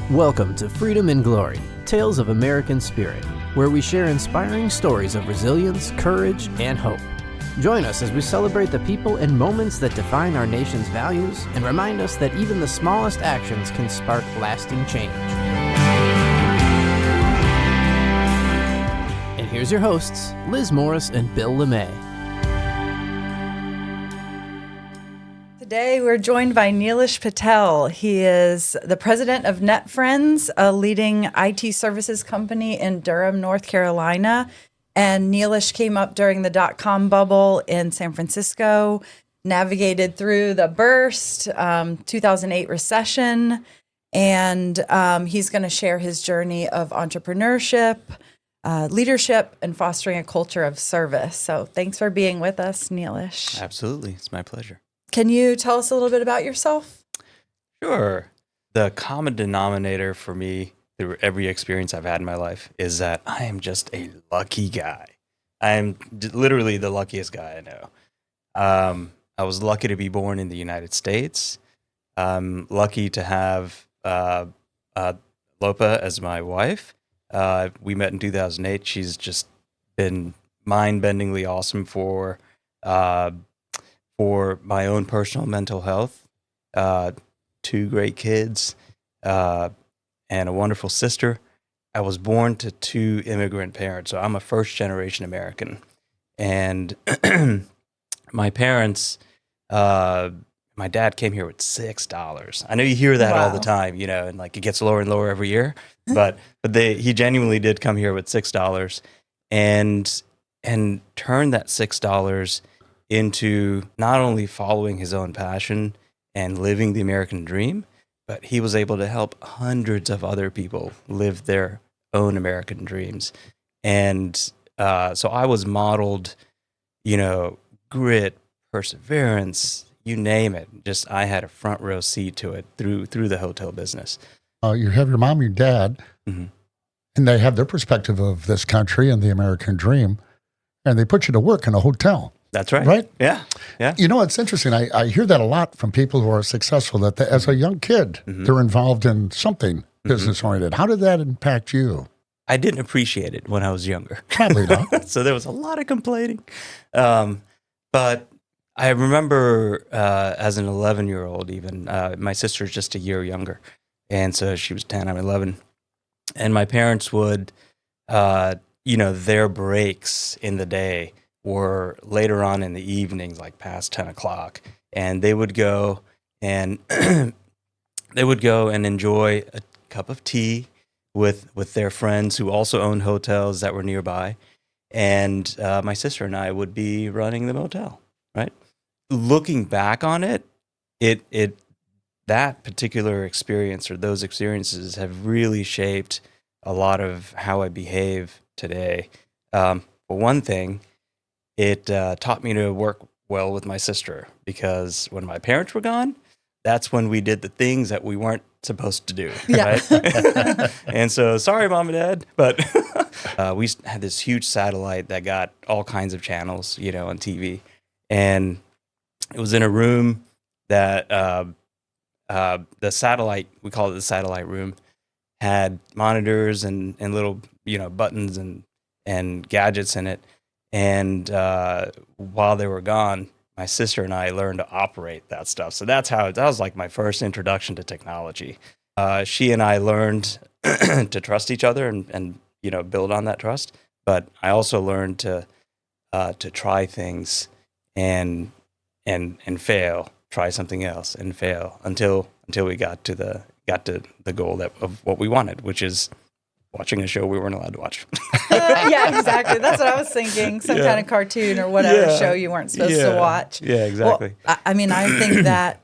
Welcome to Freedom and Glory, Tales of American Spirit, where we share inspiring stories of resilience, courage, and hope. Join us as we celebrate the people and moments that define our nation's values and remind us that even the smallest actions can spark lasting change. And here's your hosts, Liz Morris and Bill LeMay. Today, we're joined by Neelesh Patel. He is the president of NetFriends, a leading IT services company in Durham, North Carolina. And Neelesh came up during the dot-com bubble in San Francisco, navigated through the burst, 2008 recession, and he's going to share his journey of entrepreneurship, leadership, and fostering a culture of service. So thanks for being with us, Neelesh. Absolutely. It's my pleasure. Can you tell us a little bit about yourself? Sure. The common denominator for me through every experience I've had in my life is that I am just a lucky guy. I am literally the luckiest guy I know. I was lucky to be born in the United States. I'm lucky to have Lopa as my wife. We met in 2008. She's just been mind-bendingly awesome for my own personal mental health, 2 great kids, and a wonderful sister. I was born to 2 immigrant parents, so I'm a first-generation American. And my parents, my dad came here with $6. I know you hear that all the time, you know, and like it gets lower and lower every year, but he genuinely did come here with $6 and turned that $6 into not only following his own passion and living the American dream, but he was able to help hundreds of other people live their own American dreams. And so I was modeled, you know, grit, perseverance, you name it. Just I had a front row seat to it through the hotel business. You have your mom, your dad, Mm-hmm. and they have their perspective of this country and the American dream, and they put you to work in a hotel. That's right. Right? Yeah. Yeah. You know, it's interesting. I hear that a lot from people who are successful, that as a young kid, Mm-hmm. they're involved in something business-oriented. How did that impact you? I didn't appreciate it when I was younger. Probably not. So there was a lot of complaining. But I remember as an 11-year-old even, my sister's just a year younger. And so she was 10, I'm 11. And my parents would, their breaks in the day were later on in the evenings, like past 10 o'clock. And they would go and enjoy a cup of tea with their friends who also owned hotels that were nearby. And my sister and I would be running the motel, right? Looking back on it, that particular experience or those experiences have really shaped a lot of how I behave today. For one thing, it taught me to work well with my sister, because when my parents were gone, that's when we did the things that we weren't supposed to do, right? And so, sorry, Mom and Dad, but we had this huge satellite that got all kinds of channels, you know, on TV. And it was in a room that the satellite, we call it the satellite room, had monitors and little, you know, buttons and gadgets in it. And while they were gone, my sister and I learned to operate that stuff. So that was like my first introduction to technology. She and I learned to trust each other and you know, build on that trust. But I also learned to try things and fail, try something else and fail until we got to the goal of what we wanted, which is watching a show we weren't allowed to watch. Yeah, exactly. That's what I was thinking. Some kind of cartoon or whatever show you weren't supposed to watch. Yeah, exactly. Well, I mean, I think that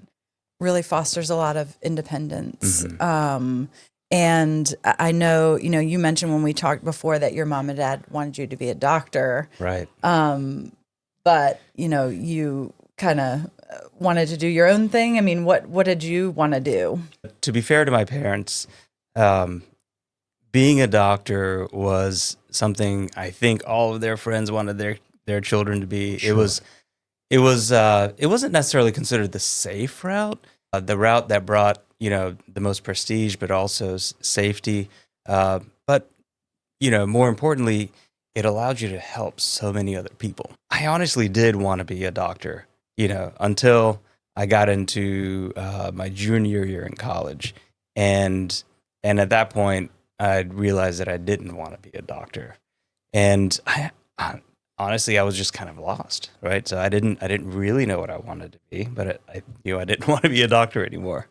really fosters a lot of independence. Mm-hmm. And I know, you know, you mentioned when we talked before that your mom and dad wanted you to be a doctor. Right. But, you know, you kind of wanted to do your own thing. I mean, what did you want to do? To be fair to my parents, being a doctor was something I think all of their friends wanted their children to be. Sure. It wasn't necessarily considered the safe route. The route that brought the most prestige, but also safety. But more importantly, it allowed you to help so many other people. I honestly did want to be a doctor, until I got into my junior year in college, and at that point, I realized that I didn't want to be a doctor, and I honestly, I was just kind of lost, right? So I didn't really know what I wanted to be, but I didn't want to be a doctor anymore.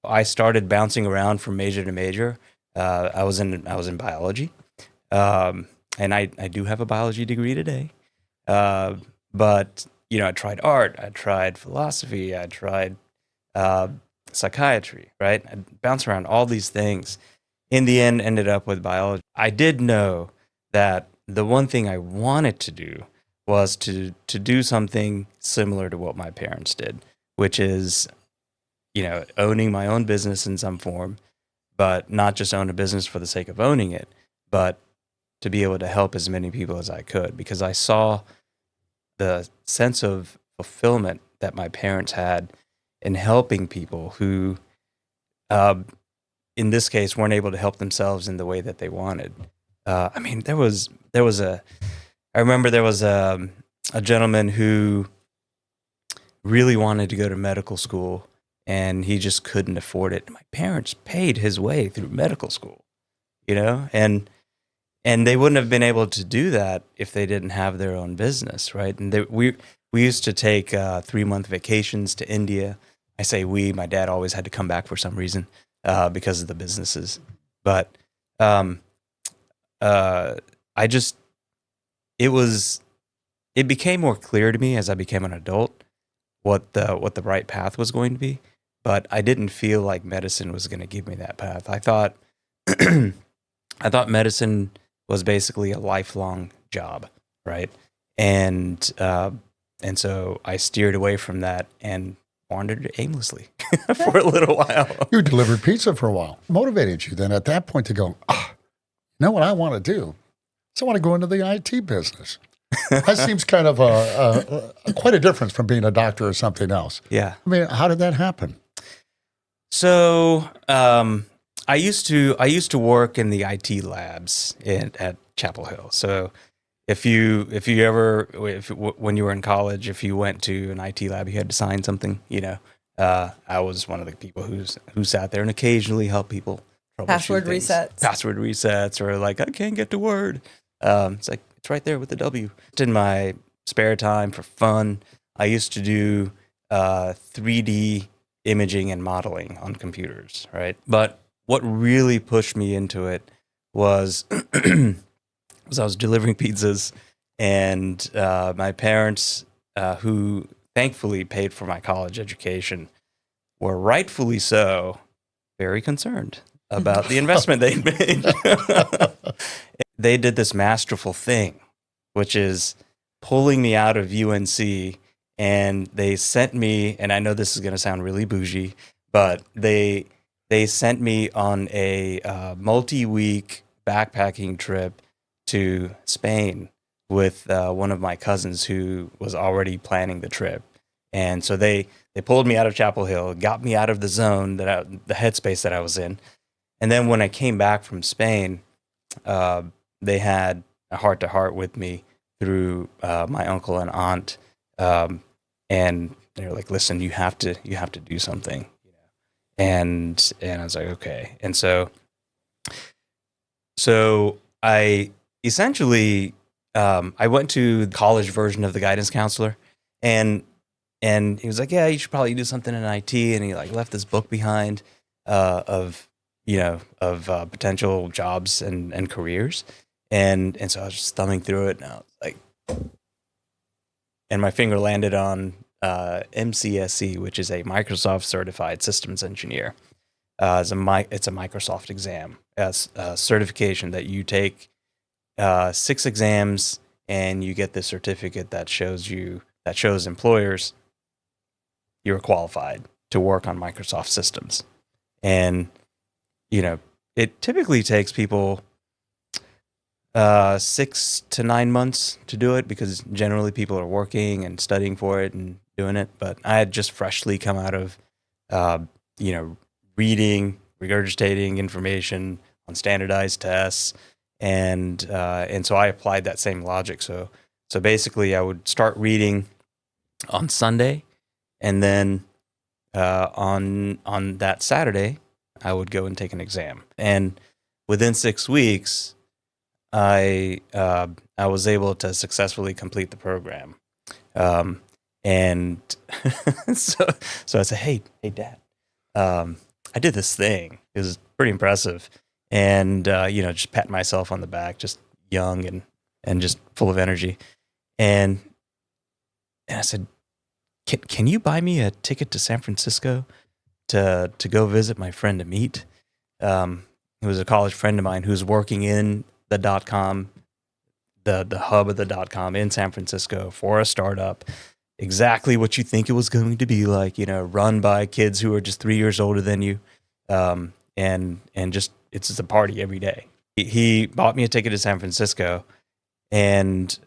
I started bouncing around from major to major. I was in biology, and I do have a biology degree today. But I tried art, I tried philosophy, I tried psychiatry, right? I bounced around all these things. In the end, ended up with biology. I did know that the one thing I wanted to do was to do something similar to what my parents did, which is, owning my own business in some form, but not just own a business for the sake of owning it, but to be able to help as many people as I could, because I saw the sense of fulfillment that my parents had in helping people who, in this case, weren't able to help themselves in the way that they wanted. I remember there was a gentleman who really wanted to go to medical school, and he just couldn't afford it. My parents paid his way through medical school, and they wouldn't have been able to do that if they didn't have their own business, right? And we used to take 3-month vacations to India. I say we, my dad always had to come back for some reason because of the businesses. But it became more clear to me as I became an adult what the right path was going to be. But I didn't feel like medicine was going to give me that path. I thought medicine was basically a lifelong job, right? And so I steered away from that and wandered aimlessly for a little while. You delivered pizza for a while. Motivated you then at that point to go, you know what I want to do? So I want to go into the IT business. That seems kind of quite a difference from being a doctor or something else. Yeah. I mean, how did that happen? So I used to work in the IT labs at Chapel Hill. So when you were in college, if you went to an IT lab, you had to sign something. I was one of the people who sat there and occasionally helped people troubleshoot Password resets, or like, I can't get to Word. It's like, it's right there with the W. In my spare time for fun, I used to do 3D imaging and modeling on computers, right? But what really pushed me into it was I was delivering pizzas, and my parents, who thankfully paid for my college education, were rightfully so very concerned about the investment they'd made. They did this masterful thing, which is pulling me out of UNC, and they sent me, and I know this is going to sound really bougie, but they sent me on a multi-week backpacking trip to Spain with one of my cousins who was already planning the trip. And so they pulled me out of Chapel Hill, got me out of the zone, the headspace that I was in. And then when I came back from Spain, they had a heart-to-heart with me through my uncle and aunt, and they were like, "Listen, you have to do something." And I was like, "Okay." And so I essentially I went to the college version of the guidance counselor, and he was like, "Yeah, you should probably do something in IT," and he like left this book behind of potential jobs and careers. And so I was just thumbing through it, and I was like, and my finger landed on MCSE, which is a Microsoft Certified Systems Engineer. It's a Microsoft exam, a certification that you take 6 exams, and you get the certificate that shows employers you're qualified to work on Microsoft systems. And it typically takes people 6 to 9 months to do it, because generally people are working and studying for it and doing it. But I had just freshly come out of, reading, regurgitating information on standardized tests, and so I applied that same logic. So basically, I would start reading on Sunday, and then on that Saturday, I would go and take an exam. And within 6 weeks, I was able to successfully complete the program. And so I said, hey, Dad, I did this thing. It was pretty impressive. And, just patting myself on the back, just young and just full of energy. And I said, can you buy me a ticket to San Francisco to go visit my friend Amit? He was a college friend of mine who's working in the .com, the hub of the .com in San Francisco for a startup. Exactly what you think it was going to be like, run by kids who are just 3 years older than you. And just, it's just a party every day. He bought me a ticket to San Francisco, and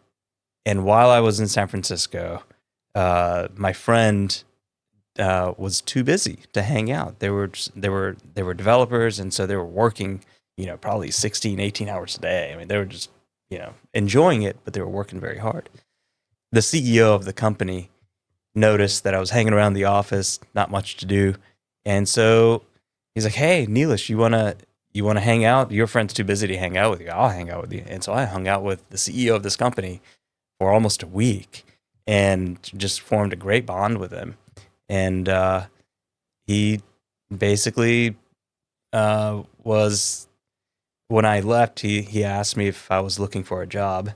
while I was in San Francisco, my friend was too busy to hang out. They were developers, and so they were working, probably 16, 18 hours a day. I mean, they were just, enjoying it, but they were working very hard. The CEO of the company noticed that I was hanging around the office, not much to do, and so he's like, "Hey, Neelesh, you wanna hang out? Your friend's too busy to hang out with you. I'll hang out with you." And so I hung out with the CEO of this company for almost a week, and just formed a great bond with him. And he basically was, when I left, he asked me if I was looking for a job,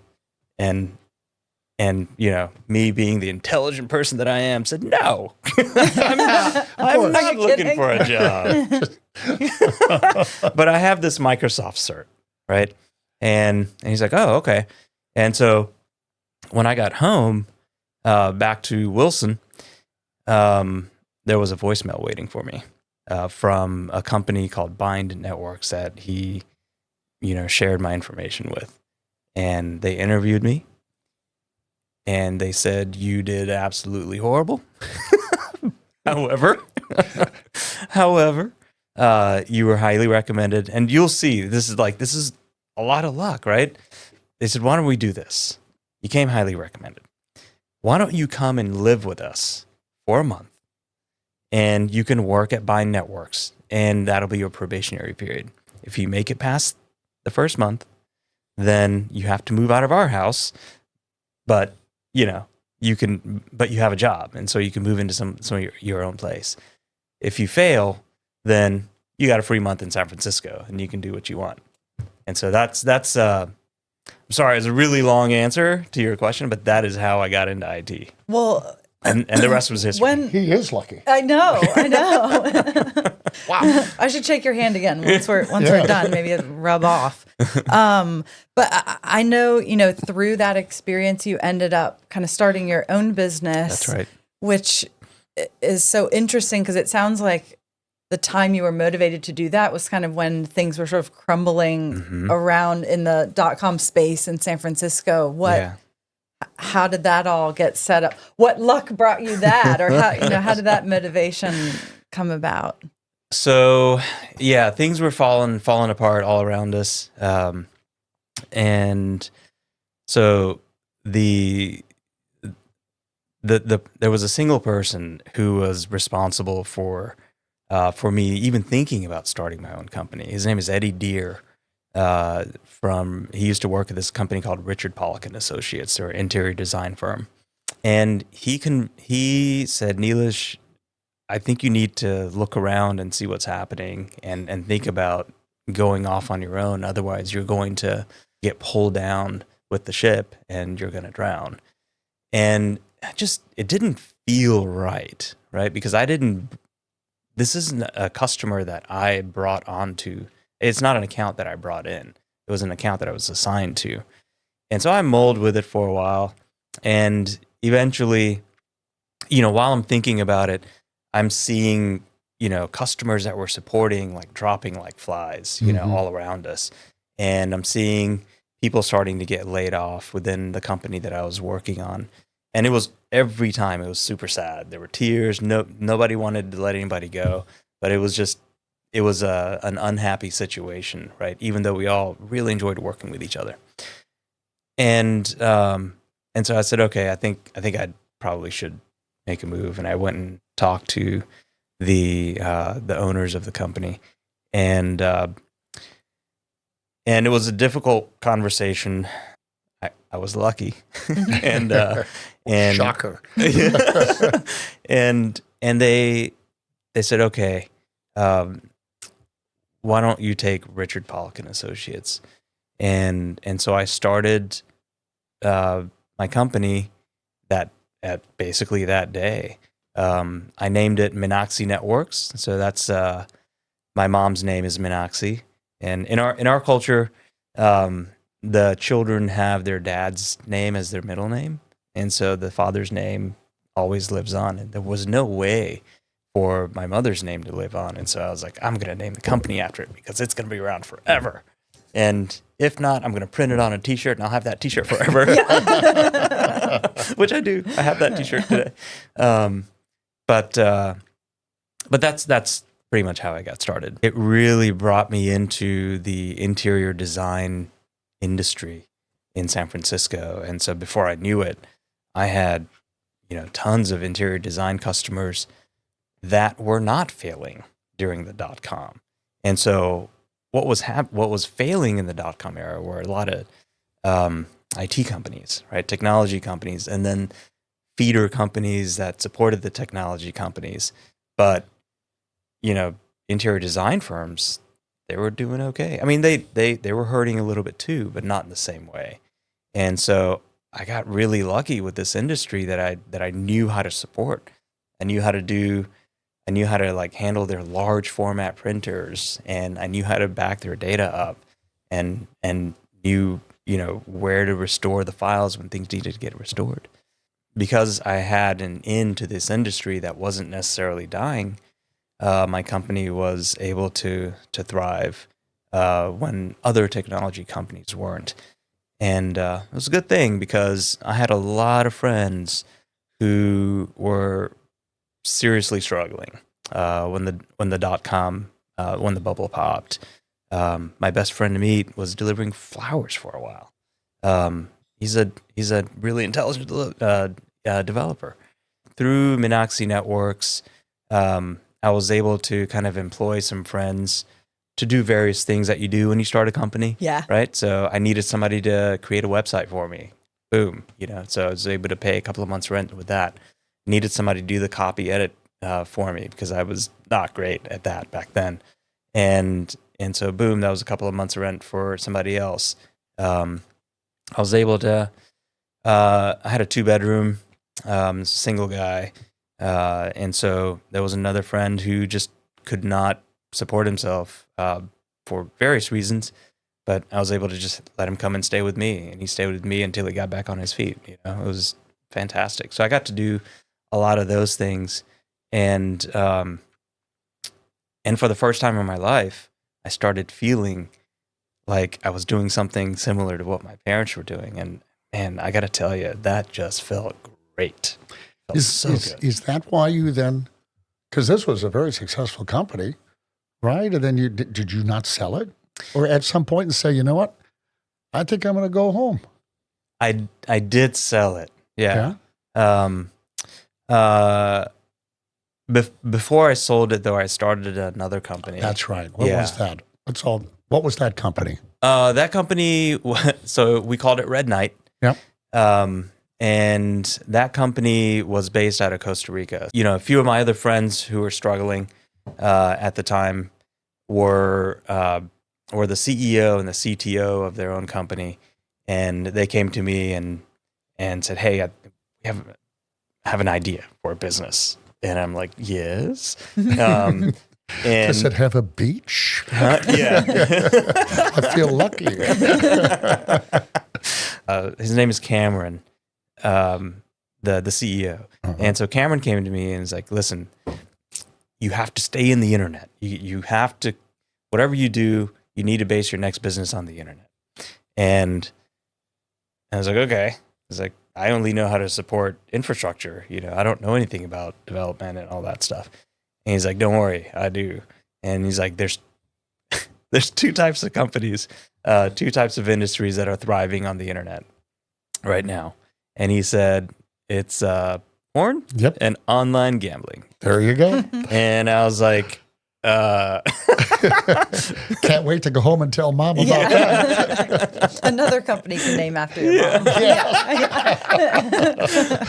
and me being the intelligent person that I am, said no. I'm not looking for a job. But I have this Microsoft cert, right? And he's like, "Oh, okay." And so when I got home, back to Wilson, there was a voicemail waiting for me from a company called Bind Networks that he, shared my information with. And they interviewed me, and they said, "You did absolutely horrible. However, you were highly recommended." And you'll see, this is a lot of luck, right? They said, "Why don't we do this? You came highly recommended. Why don't you come and live with us for a month, and you can work at Bind Networks, and that'll be your probationary period. If you make it past the first month, then you have to move out of our house, but but you have a job, and so you can move into some of your own place. If you fail, then you got a free month in San Francisco, and you can do what you want." And so that's I'm sorry, it's a really long answer to your question, but that is how I got into IT. Well, and the rest was history. He is lucky. I know. Wow. I should shake your hand again once we're done. Maybe it'll rub off. But I know, through that experience, you ended up kind of starting your own business. That's right. Which is so interesting because it sounds like the time you were motivated to do that was kind of when things were sort of crumbling around in the .com space in San Francisco. How did that all get set up? What luck brought you that, or how did that motivation come about? So things were falling apart all around us, and so there was a single person who was responsible for me even thinking about starting my own company. His name is Eddie Deere. He used to work at this company called Richard Pollock and Associates, or interior design firm. And he said, "Neelesh, I think you need to look around and see what's happening and think about going off on your own. Otherwise, you're going to get pulled down with the ship and you're going to drown." And it didn't feel right? Because this isn't a customer that I brought onto. It's not an account that I brought in. It was an account that I was assigned to. And so I mulled with it for a while. And eventually, while I'm thinking about it, I'm seeing, customers that we're supporting, dropping like flies, all around us. And I'm seeing people starting to get laid off within the company that I was working on. And every time it was super sad. There were tears. Nobody wanted to let anybody go, but it was just it was an unhappy situation, right? Even though we all really enjoyed working with each other. And so I said, okay, I think I probably should make a move. And I went and talked to the owners of the company, and it was a difficult conversation. I was lucky, and shocker. and they said, okay, why don't you take Richard Pollock and Associates? And so I started my company basically that day. I named it Minoxie Networks. So that's my mom's name is Minoxie, and in our culture, the children have their dad's name as their middle name, and so the father's name always lives on. And there was no way for my mother's name to live on, and so I was like, I'm going to name the company after it because it's going to be around forever. And if not, I'm going to print it on a T-shirt, and I'll have that T-shirt forever. Which I do. I have that T-shirt today. But that's pretty much how I got started. It really brought me into the interior design industry in San Francisco, and so before I knew it, I had tons of interior design customers that were not failing during the .com. And so what was failing in the .com era were a lot of IT companies, right? Technology companies, and then feeder companies that supported the technology companies. But, interior design firms, they were doing okay. I mean, they were hurting a little bit too, but not in the same way. And so I got really lucky with this industry that I knew how to support. I knew how to like handle their large format printers, and I knew how to back their data up, and knew where to restore the files when things needed to get restored. Because I had an in to this industry that wasn't necessarily dying, my company was able to thrive when other technology companies weren't. And it was a good thing because I had a lot of friends who were seriously struggling when the .com when the bubble popped. My best friend to meet was delivering flowers for a while. He's a really intelligent developer. Through Minoxie Networks, I was able to kind of employ some friends to do various things that you do when you start a company. Yeah. Right. So I needed somebody to create a website for me. Boom. So I was able to pay a couple of months rent with that. Needed somebody to do the copy edit for me because I was not great at that back then. And so boom, that was a couple of months rent for somebody else. I was able to, I had a 2-bedroom, single guy. And so there was another friend who just could not support himself for various reasons, but I was able to just let him come and stay with me, and he stayed with me until he got back on his feet. It was fantastic. So I got to do a lot of those things, and for the first time in my life, I started feeling like I was doing something similar to what my parents were doing, and I got to tell you, that just felt great. Is that why you then, because this was a very successful company, right? And then did you not sell it? Or at some point and say, you know what? I think I'm going to go home. I did sell it. Yeah. Before I sold it, though, I started another company. That's right. What was that? What was that company? That company, so we called it Red Knight. Yeah. And that company was based out of Costa Rica. A few of my other friends who were struggling at the time were the CEO and the CTO of their own company, and they came to me and said, "Hey, we have an idea for a business." And I'm like, "Yes." And does it have a beach? Yeah. I feel lucky. His name is Cameron, the CEO. Uh-huh. And so Cameron came to me and was like, "Listen, you have to stay in the internet. You have to, whatever you do, you need to base your next business on the internet." And I was like, "Okay." I was like, "I only know how to support infrastructure. I don't know anything about development and all that stuff." And he's like, "Don't worry, I do." And he's like, there's two types of companies, two types of industries that are thriving on the internet right now. And he said, it's porn and online gambling. There you go. And I was like, can't wait to go home and tell mom about that. Another company can name after your mom.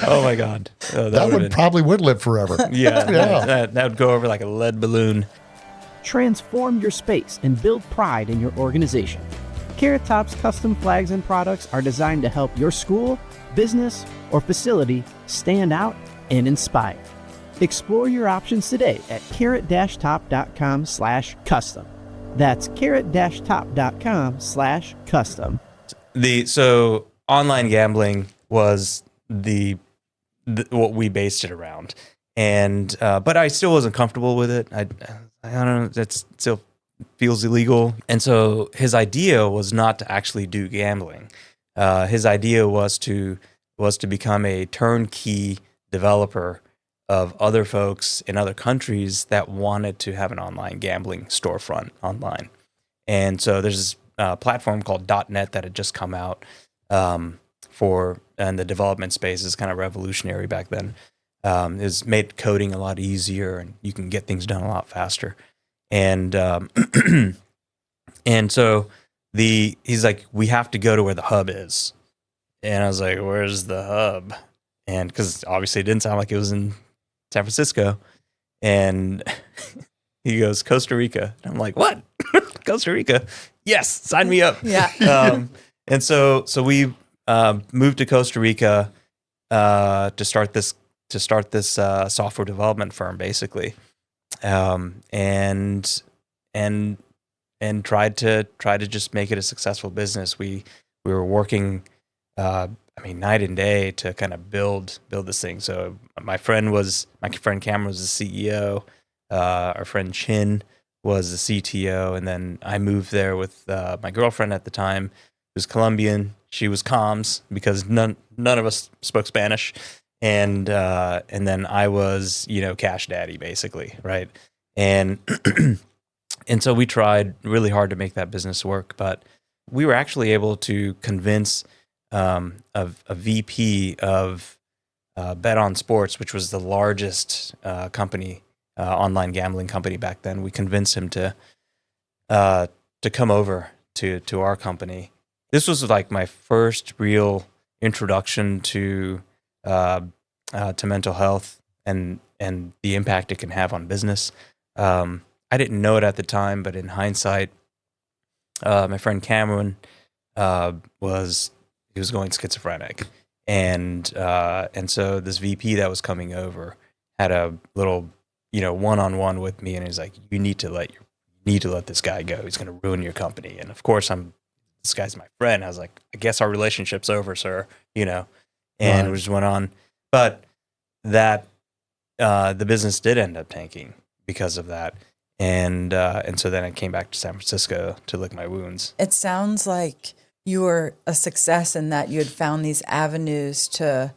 Oh my God. That would probably live forever. Yeah. That would go over like a lead balloon. Transform your space and build pride in your organization. Carrot Top's custom flags and products are designed to help your school, business, or facility stand out and inspire. Explore your options today at carrot-top.com/custom. That's carrot-top.com/custom. So online gambling was the what we based it around. And but I still wasn't comfortable with it. I don't know, that still feels illegal. And so his idea was not to actually do gambling. His idea was to become a turnkey developer of other folks in other countries that wanted to have an online gambling storefront online. And so there's this platform called .NET that had just come out and the development space is kind of revolutionary back then. It's made coding a lot easier and you can get things done a lot faster. And and so he's like, we have to go to where the hub is. And I was like, where's the hub? And because obviously it didn't sound like it was in San Francisco. And he goes, Costa Rica. And I'm like, what? Costa Rica? Yes, sign me up. Yeah. And so we moved to Costa Rica to start this software development firm, basically, and tried to just make it a successful business. We were working, night and day to kind of build this thing. So my friend Cameron was the CEO. Our friend Chin was the CTO, and then I moved there with my girlfriend at the time, who was Colombian. She was comms because none of us spoke Spanish, and then I was cash daddy basically, right? And and so we tried really hard to make that business work, but we were actually able to convince a VP of Bet on Sports, which was the largest company, online gambling company back then. We convinced him to come over to our company. This was like my first real introduction to mental health and the impact it can have on business. I didn't know it at the time, but in hindsight, my friend Cameron was going schizophrenic, and so this VP that was coming over had a little one-on-one with me, and he's like, you need to let this guy go. He's going to ruin your company. And of course, this guy's my friend. I was like, I guess our relationship's over, sir. And Right. we just went on, but that the business did end up tanking because of that. And so then I came back to San Francisco to lick my wounds. It sounds like you were a success in that you had found these avenues to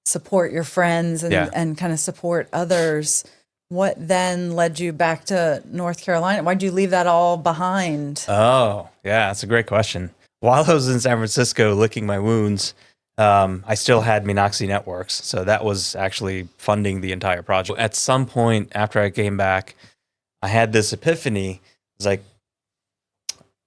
support your friends and kind of support others. What then led you back to North Carolina? Why'd you leave that all behind? Oh, yeah, that's a great question. While I was in San Francisco licking my wounds, I still had Minoxie Networks. So that was actually funding the entire project. At some point after I came back, I had this epiphany. It's like,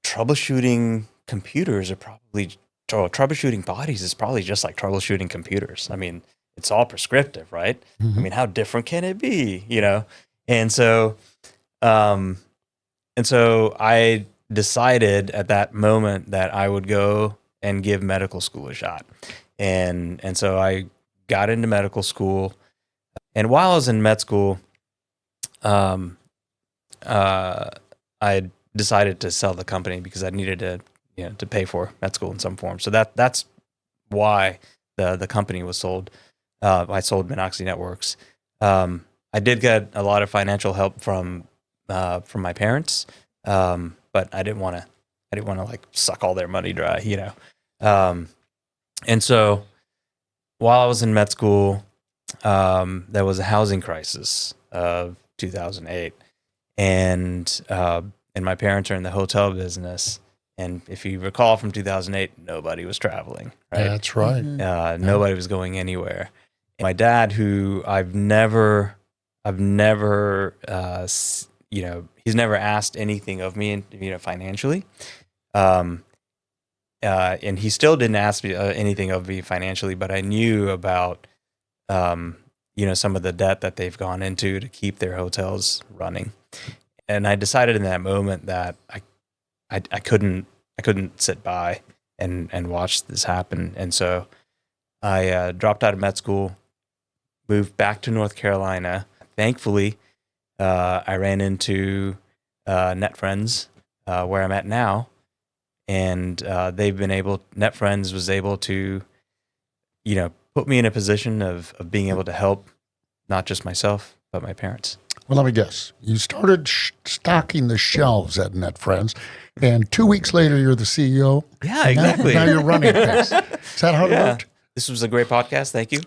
troubleshooting computers troubleshooting bodies is probably just like troubleshooting computers. I mean, it's all prescriptive, right? Mhm. I mean, how different can it be, And so I decided at that moment that I would go and give medical school a shot. And so I got into medical school. And while I was in med school, I decided to sell the company because I needed to pay for med school in some form. So that's why the company was sold. I sold Minoxie Networks. I did get a lot of financial help from my parents, but I didn't want to like suck all their money dry, And so while I was in med school, there was a housing crisis of 2008, and my parents are in the hotel business. And if you recall from 2008, nobody was traveling, right? That's right. Nobody was going anywhere. My dad, who I've never, he's never asked anything of me, financially. And he still didn't ask me anything of me financially, but I knew about, some of the debt that they've gone into to keep their hotels running. And I decided in that moment that I couldn't sit by and watch this happen. And so I dropped out of med school, moved back to North Carolina. Thankfully, I ran into NetFriends, where I'm at now. And NetFriends was able to, put me in a position of being able to help not just myself, but my parents. Well, let me guess. You started stocking the shelves at NetFriends, and 2 weeks later, you're the CEO. Yeah, exactly. Now you're running things. Is that how it worked? This was a great podcast. Thank you.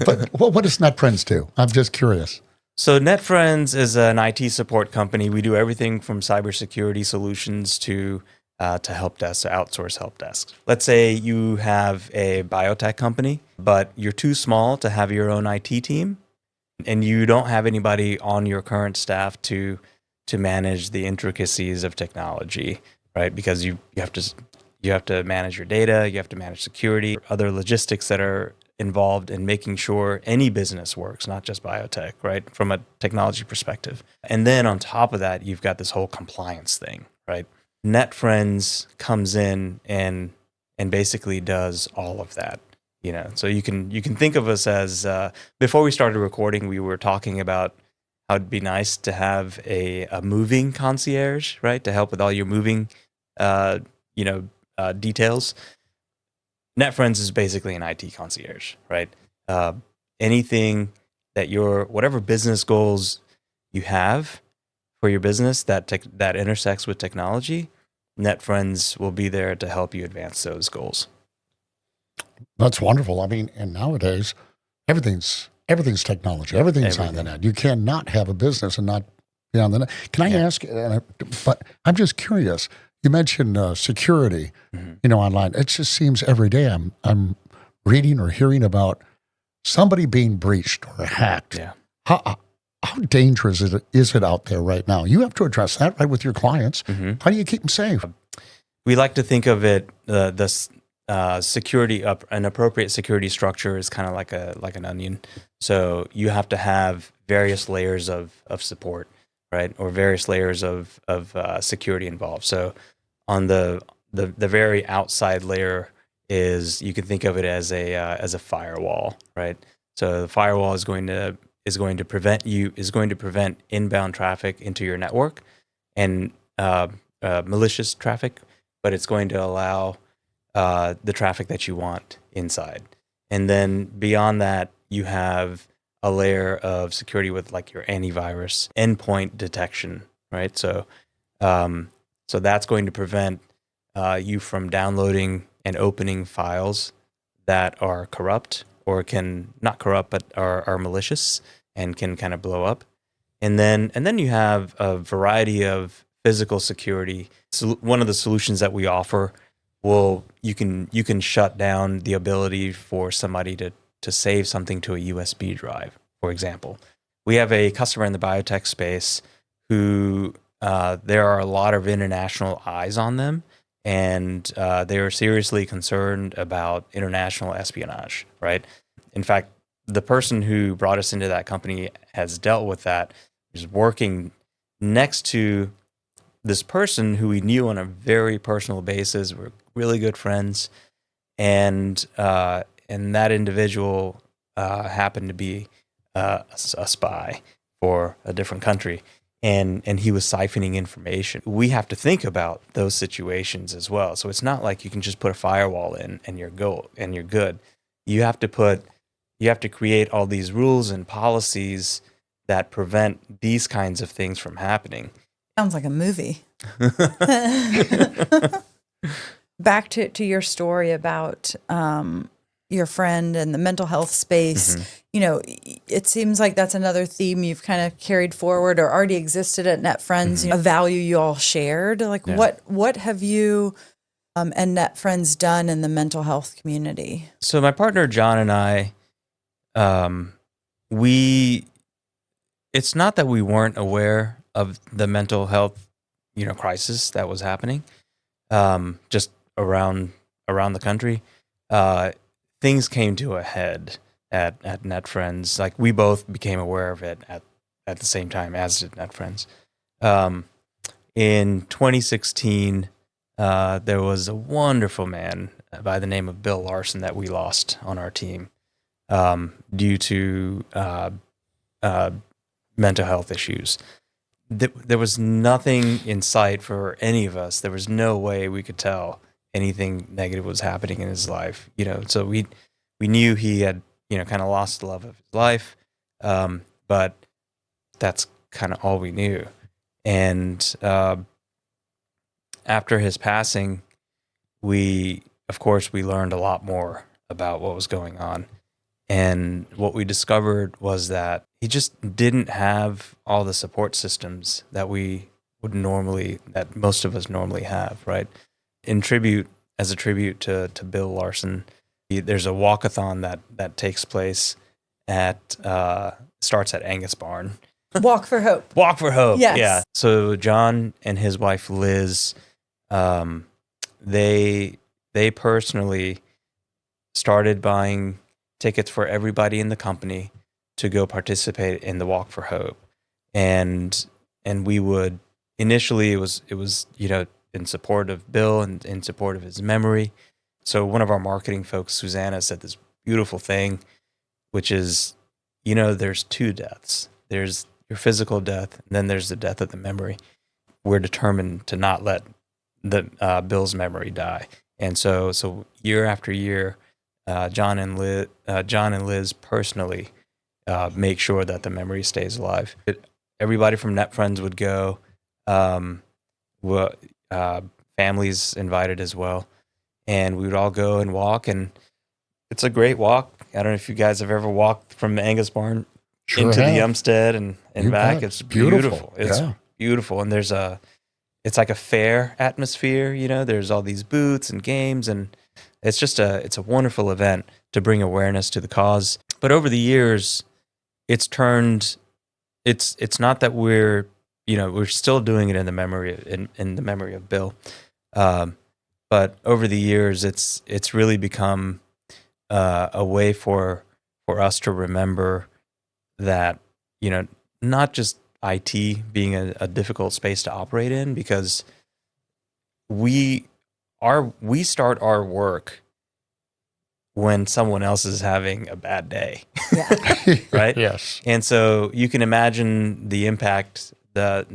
But what does NetFriends do? I'm just curious. So NetFriends is an IT support company. We do everything from cybersecurity solutions to help desk, to outsource help desks. Let's say you have a biotech company, but you're too small to have your own IT team, and you don't have anybody on your current staff to manage the intricacies of technology, right? Because you have to manage your data, you have to manage security, other logistics that are involved in making sure any business works, not just biotech, right? From a technology perspective. And then on top of that, you've got this whole compliance thing, right? NetFriends comes in and basically does all of that. So you can think of us as, before we started recording, we were talking about how it'd be nice to have a moving concierge, right? To help with all your moving, details. NetFriends is basically an IT concierge, right? Anything that whatever business goals you have for your business that intersects with technology, NetFriends will be there to help you advance those goals. That's wonderful. I mean, and nowadays, everything's technology. Everything's on the net. You cannot have a business and not be on the net. Can I ask, but I'm just curious, you mentioned security, online. It just seems every day I'm reading or hearing about somebody being breached or hacked. Yeah. How dangerous is it out there right now? You have to address that, right, with your clients. Mm-hmm. How do you keep them safe? We like to think of it, security, an appropriate security structure is kind of like an onion. So you have to have various layers of support, right, or various layers of security involved. So on the very outside layer is, you can think of it as a firewall, right? So the firewall is going to prevent inbound traffic into your network and malicious traffic, but it's going to allow the traffic that you want inside. And then beyond that, you have a layer of security with like your antivirus endpoint detection, right? So that's going to prevent you from downloading and opening files that are corrupt or not corrupt, but are malicious and can kind of blow up. And then you have a variety of physical security. So one of the solutions that we offer, you can shut down the ability for somebody to save something to a USB drive, for example. We have a customer in the biotech space who there are a lot of international eyes on them, and they are seriously concerned about international espionage, right? In fact, the person who brought us into that company has dealt with that, is working next to this person who we knew on a very personal basis. We're really good friends, and that individual happened to be a spy for a different country, and he was siphoning information. We have to think about those situations as well. So it's not like you can just put a firewall in and you're good. You have to create all these rules and policies that prevent these kinds of things from happening. Sounds like a movie. Back to your story about your friend in the mental health space, it seems like that's another theme you've kind of carried forward or already existed at NetFriends, a value you all shared. Like what have you and NetFriends done in the mental health community? So my partner John and I, it's not that we weren't aware of the mental health, crisis that was happening, just around the country. Things came to a head at NetFriends. Like we both became aware of it at the same time, as did NetFriends. In 2016, there was a wonderful man by the name of Bill Larson that we lost on our team due to mental health issues. There was nothing in sight for any of us. There was no way we could tell anything negative was happening in his life. So we knew he had, kind of lost the love of his life. But that's kind of all we knew. And after his passing, we learned a lot more about what was going on. And what we discovered was that he just didn't have all the support systems that that most of us normally have, right? As a tribute to Bill Larson, there's a walkathon that takes place starts at Angus Barn. Walk for Hope. Walk for Hope. Yes. Yeah. So John and his wife Liz, they personally started buying tickets for everybody in the company to go participate in the Walk for Hope, and we would initially it was in support of Bill and in support of his memory. So one of our marketing folks, Susanna, said this beautiful thing, which is, there's two deaths. There's your physical death, and then there's the death of the memory. We're determined to not let Bill's memory die. And so year after year, John and Liz personally make sure that the memory stays alive. Everybody from NetFriends would go. Families invited as well, and we would all go and walk. And it's a great walk. I don't know if you guys have ever walked from the Angus Barn into the Umstead and back. It's beautiful. It's beautiful, and it's like a fair atmosphere. There's all these booths and games, and it's a wonderful event to bring awareness to the cause. But over the years, it's not that we're still doing it in the memory of Bill. But over the years, it's really become a way for us to remember that, not just IT being a difficult space to operate in, because we start our work when someone else is having a bad day. Yeah. Right? Yes. And so you can imagine the impact that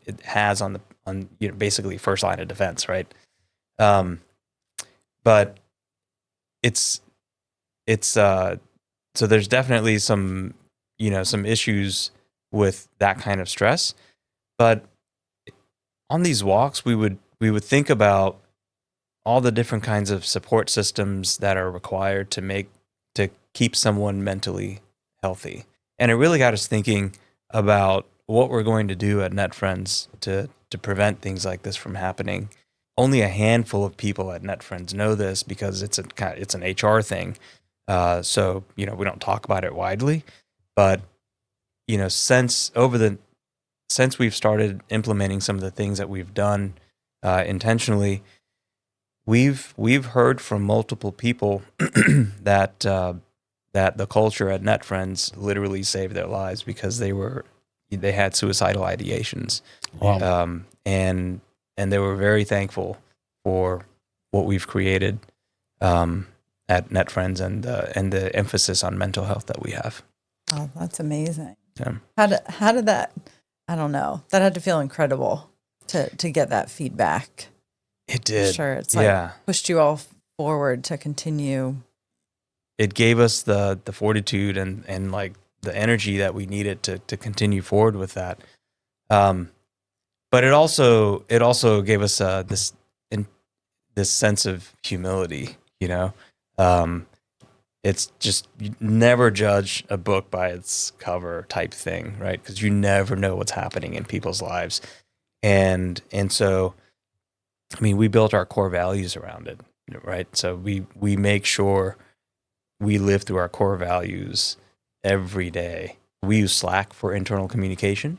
it has on basically first line of defense, right? But so there's definitely some issues with that kind of stress. But on these walks, we would think about all the different kinds of support systems that are required to keep someone mentally healthy. And it really got us thinking about what we're going to do at NetFriends to prevent things like this from happening. Only a handful of people at NetFriends know this because it's an HR thing. So we don't talk about it widely. But since we've started implementing some of the things that we've done intentionally, we've heard from multiple people that the culture at NetFriends literally saved their lives because they had suicidal ideations. Wow. And they were very thankful for what we've created at NetFriends and the emphasis on mental health that we have. Oh, that's amazing. Yeah. How did that, I don't know, that had to feel incredible to get that feedback. It did. I'm sure it's pushed you all forward to continue. It gave us the fortitude and like the energy that we needed to continue forward with that. But it also gave us this sense of humility, it's just, you never judge a book by its cover type thing, right? Because you never know what's happening in people's lives. And so, I mean, we built our core values around it, right? So we make sure we live through our core values every day. We use Slack for internal communication,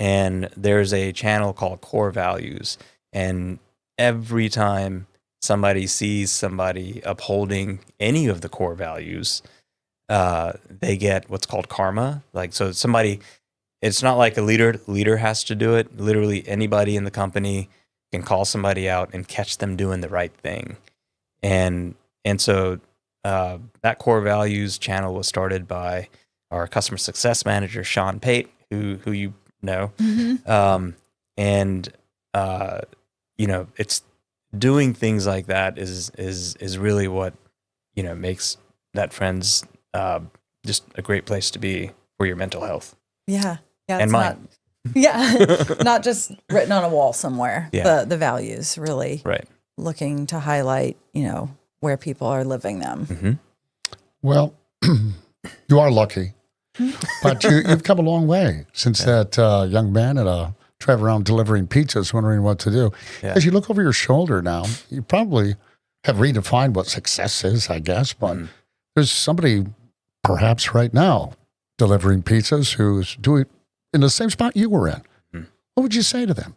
and there's a channel called Core Values. And every time somebody sees somebody upholding any of the core values, they get what's called karma. Like, so somebody, it's not like a leader has to do it. Literally anybody in the company can call somebody out and catch them doing the right thing. And so that core values channel was started by our customer success manager, Sean Pate, who you know. It's doing things like that is really what, makes Net Friends just a great place to be for your mental health. Yeah. Yeah. And mine. Not just written on a wall somewhere. Yeah. The values really Right. looking to highlight, where people are living them. Mm-hmm. Well, you are lucky, but you've come a long way since that young man traveling around delivering pizzas, wondering what to do. Yeah. As you look over your shoulder now, you probably have redefined what success is, I guess, but there's somebody perhaps right now delivering pizzas who's doing in the same spot you were in. What would you say to them?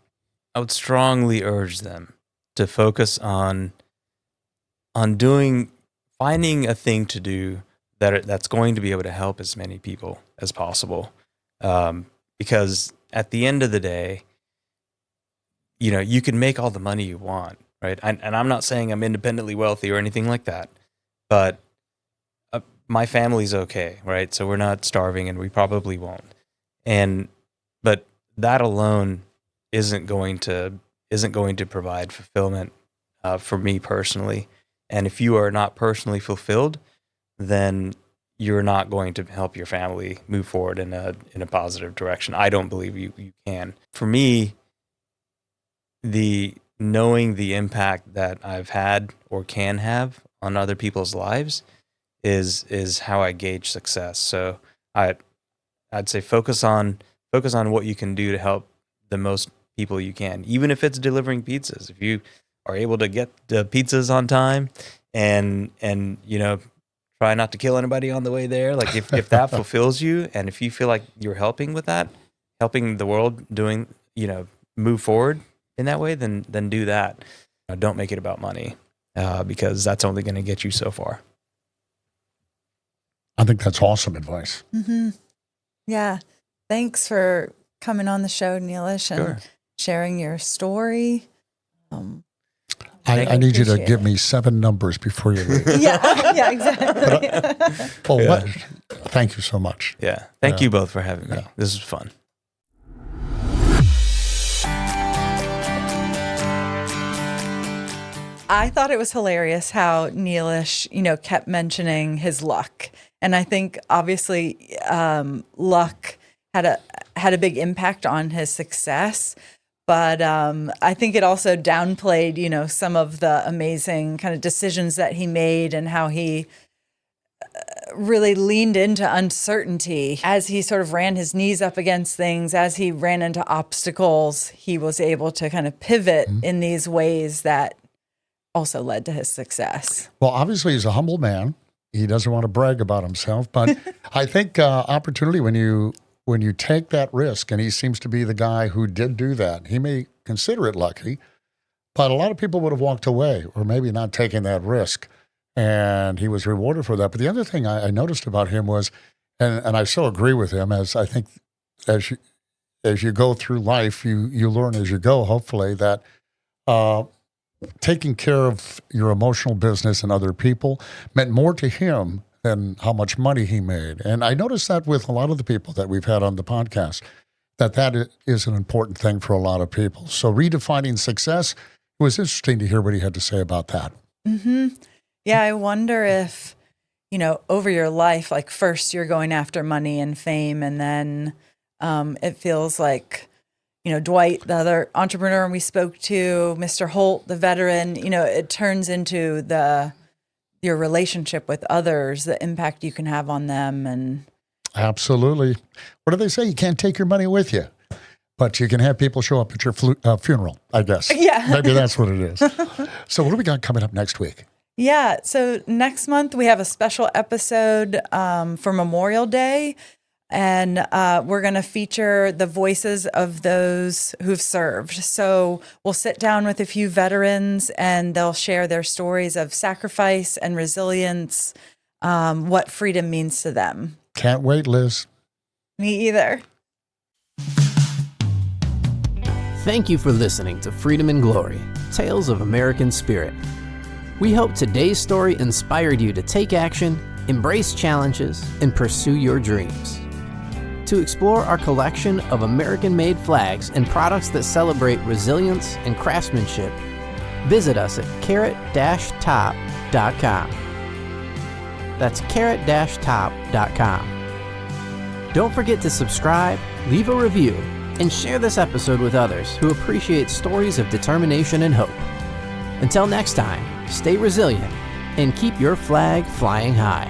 I would strongly urge them to focus on finding a thing to do that's going to be able to help as many people as possible. Because at the end of the day, you can make all the money you want, right? And I'm not saying I'm independently wealthy or anything like that, but my family's okay, right? So we're not starving, and we probably won't. But that alone isn't going to provide fulfillment for me personally. And if you are not personally fulfilled, then you're not going to help your family move forward in a positive direction. I don't believe you can. For me, knowing the impact that I've had or can have on other people's lives is how I gauge success. So I'd say focus on what you can do to help the most people you can, even if it's delivering pizzas. If you are able to get the pizzas on time and try not to kill anybody on the way there, like if that fulfills you, and if you feel like you're helping with that, helping the world doing, move forward in that way, then do that. Don't make it about money, because that's only going to get you so far. I think that's awesome advice. Mm-hmm. Yeah. Thanks for coming on the show, Neelesh, and sharing your story. I need you to give me 7 numbers before you leave. Yeah, exactly. Thank you so much. Yeah. Thank you both for having me. Yeah. This was fun. I thought it was hilarious how Neelesh, kept mentioning his luck. And I think obviously luck had a big impact on his success. But I think it also downplayed, some of the amazing kind of decisions that he made and how he really leaned into uncertainty as he sort of ran his knees up against things, as he ran into obstacles. He was able to kind of pivot in these ways that also led to his success. Well, obviously he's a humble man. He doesn't want to brag about himself, but I think opportunity when you take that risk, and he seems to be the guy who did do that. He may consider it lucky, but a lot of people would have walked away or maybe not taken that risk, and he was rewarded for that. But the other thing I noticed about him was, and I so agree with him, as I think as you go through life, you learn as you go, hopefully, that taking care of your emotional business and other people meant more to him than how much money he made. And I noticed that with a lot of the people that we've had on the podcast, that is an important thing for a lot of people. So redefining success, it was interesting to hear what he had to say about that. Mm-hmm. Yeah, I wonder if, over your life, like first you're going after money and fame, and then it feels like, Dwight, the other entrepreneur we spoke to, Mr. Holt, the veteran, it turns into the your relationship with others, the impact you can have on them. And Absolutely. What do they say? You can't take your money with you, but you can have people show up at your funeral, I guess. Yeah. Maybe that's what it is. So what do we got coming up next week? Yeah. So next month we have a special episode for Memorial Day. And we're going to feature the voices of those who've served. So we'll sit down with a few veterans and they'll share their stories of sacrifice and resilience, what freedom means to them. Can't wait, Liz. Me either. Thank you for listening to Freedom and Glory, Tales of American Spirit. We hope today's story inspired you to take action, embrace challenges, and pursue your dreams. To explore our collection of American-made flags and products that celebrate resilience and craftsmanship, visit us at carrot-top.com. That's carrot-top.com. Don't forget to subscribe, leave a review, and share this episode with others who appreciate stories of determination and hope. Until next time, stay resilient and keep your flag flying high.